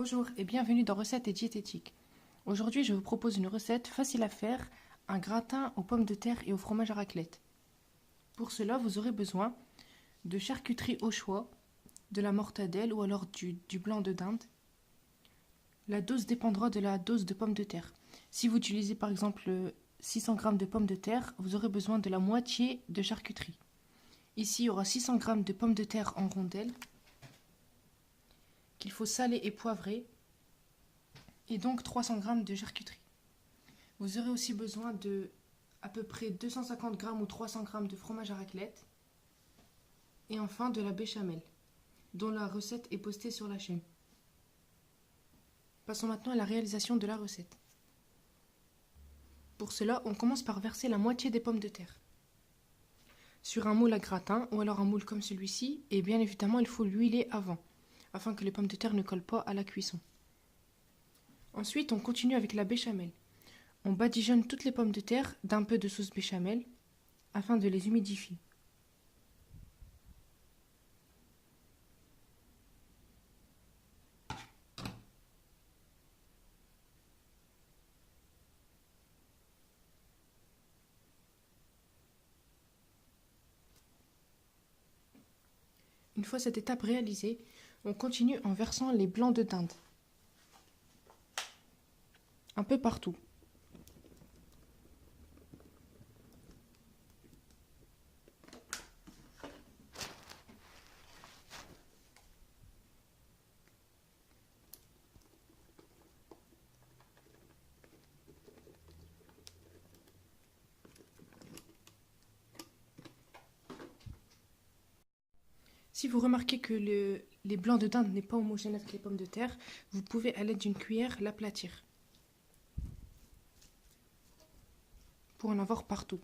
Bonjour et bienvenue dans Recettes et Diététique. Aujourd'hui, je vous propose une recette facile à faire, un gratin aux pommes de terre et au fromage à raclette. Pour cela, vous aurez besoin de charcuterie au choix, de la mortadelle ou alors du blanc de dinde. La dose dépendra de la dose de pommes de terre. Si vous utilisez par exemple 600 g de pommes de terre, vous aurez besoin de la moitié de charcuterie. Ici, il y aura 600 g de pommes de terre en rondelles qu'il faut saler et poivrer, et donc 300 g de charcuterie. Vous aurez aussi besoin de à peu près 250 g ou 300 g de fromage à raclette, et enfin de la béchamel, dont la recette est postée sur la chaîne. Passons maintenant à la réalisation de la recette. Pour cela, on commence par verser la moitié des pommes de terre sur un moule à gratin, ou alors un moule comme celui-ci, et bien évidemment il faut l'huiler avant, afin que les pommes de terre ne collent pas à la cuisson. Ensuite, on continue avec la béchamel. On badigeonne toutes les pommes de terre d'un peu de sauce béchamel afin de les humidifier. Une fois cette étape réalisée, on continue en versant les blancs de dinde un peu partout. Si vous remarquez que les blancs de dinde n'est pas homogène avec les pommes de terre, vous pouvez à l'aide d'une cuillère l'aplatir pour en avoir partout.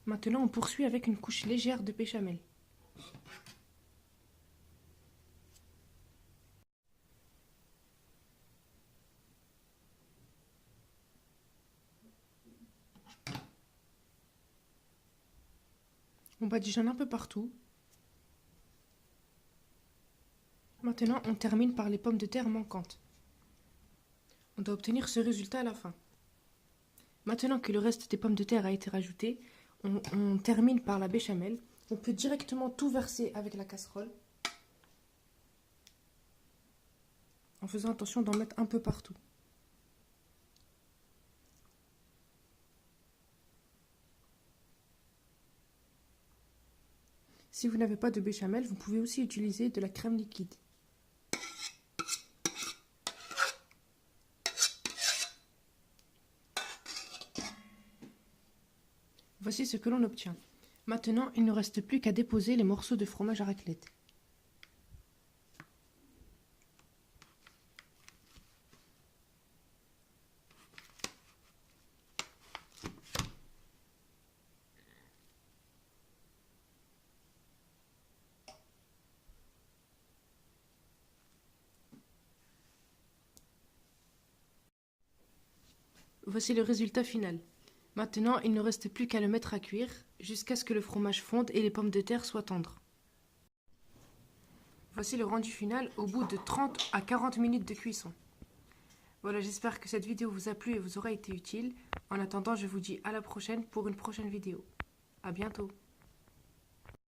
Maintenant, on poursuit avec une couche légère de béchamel. On badigeonne un peu partout. Maintenant, on termine par les pommes de terre manquantes. On doit obtenir ce résultat à la fin. Maintenant que le reste des pommes de terre a été rajouté, on termine par la béchamel. On peut directement tout verser avec la casserole, en faisant attention d'en mettre un peu partout. Si vous n'avez pas de béchamel, vous pouvez aussi utiliser de la crème liquide. Voici ce que l'on obtient. Maintenant, il ne reste plus qu'à déposer les morceaux de fromage à raclette. Voici le résultat final. Maintenant, il ne reste plus qu'à le mettre à cuire jusqu'à ce que le fromage fonde et les pommes de terre soient tendres. Voici le rendu final au bout de 30 à 40 minutes de cuisson. Voilà, j'espère que cette vidéo vous a plu et vous aura été utile. En attendant, je vous dis à la prochaine pour une prochaine vidéo. À bientôt.